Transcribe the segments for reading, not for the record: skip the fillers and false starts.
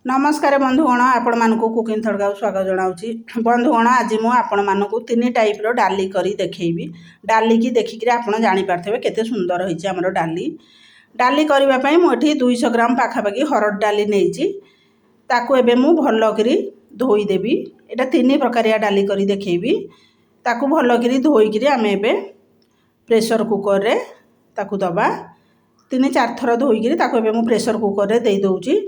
नमस्कार बंधुगण आपण कुकिंग तड़का स्वागत जनाऊँगी। बंधुगण आज मुझे तीन टाइप डाली करी देखी डाली की देखिक आप जापारे केते सुंदर होती आमर डाली डाली करने मुझे 200 ग्राम पाखापाखि हरड़ डाली नहीं ताकू मु भलकरी धोईदेवी। यहाँ तीन प्रकारिया डाली करी देखी ताकू भलकरी धोईकि आम ए प्रेशर कुकर रे ताकू दबा 3-4 थर धोईकि मु प्रेशर कुकर रे दे दौची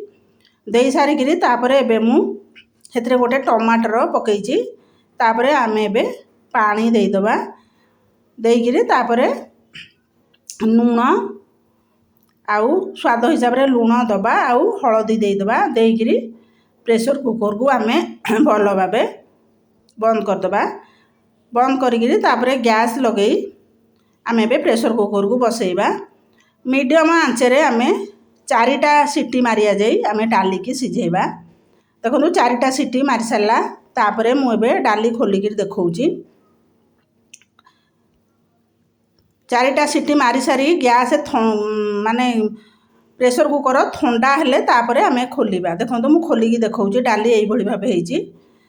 दे सारिकी तापरे मुझे गोटे टमाटर पकईची तापरे आम ए पानी देदबा देकिरी तापरे लुण आउ स्वाद हिसाब रे लुण दबा आउ हलदी देदबा देकिरी प्रेशर कुकर को आम भल भावे बंद करदबा। बंद करिकी तापरे गैस लगई आम ए प्रेशर कुकर को बसैबा। मीडियम आंचरे आम 4टा सीटी मारिया जाई आम डाली की सिझेबा। देखो 4टा सीटी मारी सारा तापरे मुझे डाली खोलिकी देखौची। 4टा सीटी मारी सारी गैस माने प्रेशर कुकर ठंडा हेले तापरे आम खोलिबा। देखो मु खोलिकी देखौची डाली एई भली भाबे हेची।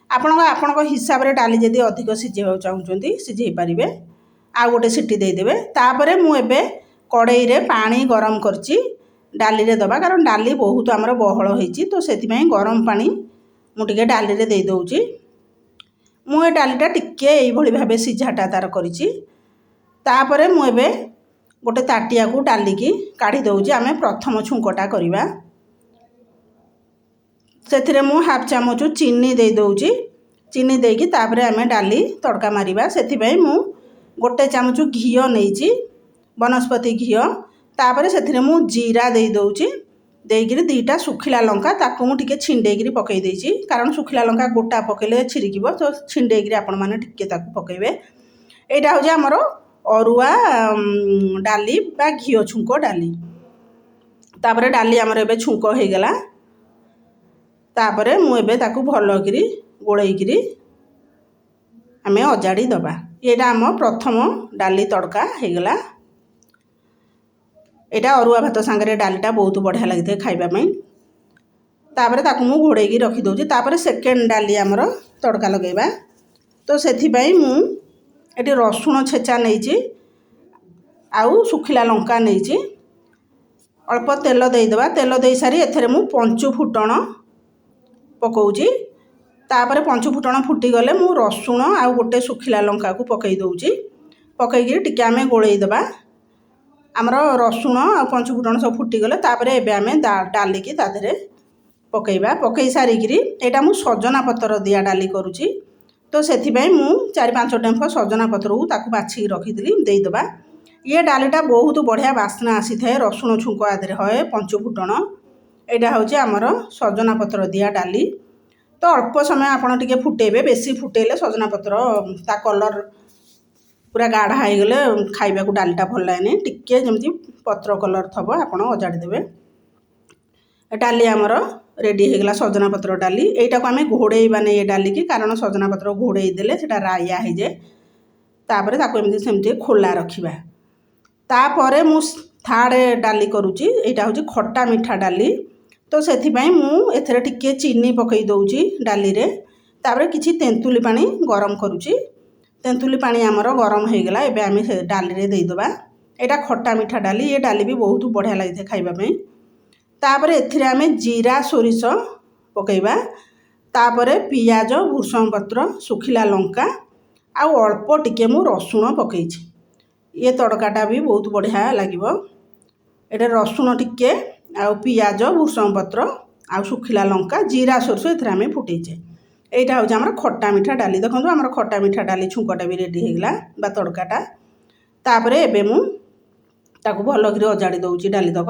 आपण हिसाब रे डाली जदि अधिक सिझेबा चाहूचंती सिझेई पारिबे। आ गोटे सीटी देदेबे। तापरे मु एबे कड़ाई रे पानी गरम करची डाली रे दबा कारण डाली बहुत आमर बहल होईची तो सेतिपई गरम पानी मुझे डाली रे दे दौची। मु डालीटा टिके एई भली भाबे सिझाटा तार करिची। तापरे मु एबे गोटे ताटिया को डाली की काढ़ी दौची। आमे प्रथम छुंकटा करिबा। सेथिरे मु हाफ चामच चीनी दे दौची। चीनी देकी तापरे आमे डाली तड़का मारिबा। सेतिपई मु गोटे चामच घिओ नेइची वनस्पति घिओ। तापरे सेथिरे मु जीरा दे दौची देकिरी 2टा सुखिला लंका ताकू मु टिके छिंडेकिरी पकई देइची कारण सुखिला लंका गोटा पकेले छिड़कीबो तो छिंडेकिरी आपण माने टिके ताकू पकेबे। एटा हो जे हमरो अरुआ डाली बा घिओ छुंको डाली। तापरे डाली हमर एबे छुंको हे गेला। तापरे मु एबे ताकू भलकिरी गोळेइकिरी आमे अजाडी दबा। एटा हम प्रथम डाली तड़का हे गेला। एटा अरुआ भात सांगरे डालीटा बहुत बढ़िया लगी थे खाइबापी। तापरे ताकू मु घोड़ेकी रखी दौची। तापरे सेकेंड डाली आमर तड़का लगेबा तो सेथिपई मु एटी रसुण छेचा नेइची आउ सुखिला लंका नेइची। अल्प तेल देदेबा। तेल दे सारी एथरे मु पंचु फुटण पकाउची। तापरे पंचु फुटण फुटी गले मु रसुण आउ गोटे सुखिला लंका को पकई दौची। पकईकी टिके आमे गोळेई देबा। आमर रसुण आ पंचु फुटण सब फुटीगले तापरे एबे आमे डाली की ताधरे पकईबा। पकई सारिकी एटा मु सजना पतर दिया डाली करूची तो सेथिपई मु 4-5 डेंफ सजना पतर को ताकू बाछी रखीली देदेबा। ये डालीटा बहुत बढ़िया बास्ना आसी थाए रसुण छुंक आधे हए पंचु फुटण। एटा होची आमर सजना पतर दिया डाली। तो अल्प समय आपण टिके फुटेबे। बेसी फुटेले सजना पतर ता कलर पूरा गाढ़ा हो गले खाइबा को डालीटा भल लगे टिके जमती पत्र कलर थब आपण अजाड़ी देबे। डाली आमर रेडी हो गला सजना पत्र डाली। एटा को आमे घोड़ेइबा नै ये डाली की कारण सजना पत्र घोड़ेई देले सेटा राया हो जाए। तापरे ताको एमती सेमती खोला रखिबा। तापरे मु थर्ड डाली करूची। एटा होची खट्टा मीठा डाली तो सेथिपई मु एथरे टिके चीनी पकई दौची डाली रे। तापरे किछि तेंतुली पानी गरम करूची। तेंतुली पानी आमर गरम हो गला। एबे आमे डाली रे देदेबा। एटा खट्टा मीठा डाली। ये डाली भी बहुत बढ़िया लगी थे खाइबापी। तापरे एथिरे आमे जीरा सोरिष पकईबा। तापरे पियाज भूसंग पत्र सुखिला लंका आउ अल्प टिके मु रसुण पकईछि। ये तड़काटा भी बहुत बढ़िया लागिबो। एटा रसुण टिके आउ पियाज भूसंग पत्र आउ सुखिला लंका जीरा सोरिष एथिरे आमे फुटैछे। एटा हो आमर खट्टा मीठा डाली। देखो आमर खट्टा मीठा डाली छुंकटा भी रेडी हो गला बा तड़काटा। तापरे एबे मु ताकू भलकरी अजाड़ी दौची डाली तक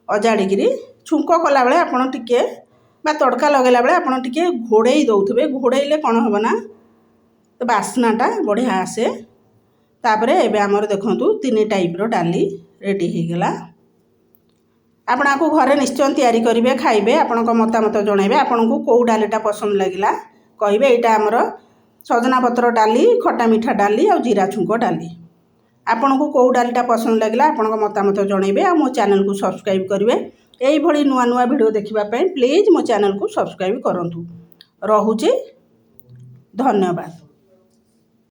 अजाड़िकी छुंक कला बेले आपण टिके बा तड़का लगेला बेले आपण टिके घोड़ेई दौथबे। घोड़ेइले कौन होबो ना तो बास्नाटा बढ़िया आसे। तापरे एबे आमर देखंतु 3 टाइप रो डाली रेडी हो गला। आपण को घरे निश्चय तैयारी करेंगे खाइबे। आपण मतामत जनइबे आपण को कौ डालीटा पसंद लगिला कहिबे। एटा आमर सजना पत्र डाली खट्टा मीठा डाली और जीरा छुंक डाली। आपण को कौ डालीटा पसंद लगिला आपण मतामत जनइबे। आ मो चैनल को सब्सक्राइब करेंगे। এইଭଳି ନୂଆ ନୂଆ ଭିଡ଼ିଓ ଦେଖିବା ପାଇଁ ପ୍ଲିଜ୍ ମୋ ଚ୍ୟାନେଲକୁ ସବସ୍କ୍ରାଇବ୍ କରନ୍ତୁ। ରହୁଛି, ଧନ୍ୟବାଦ।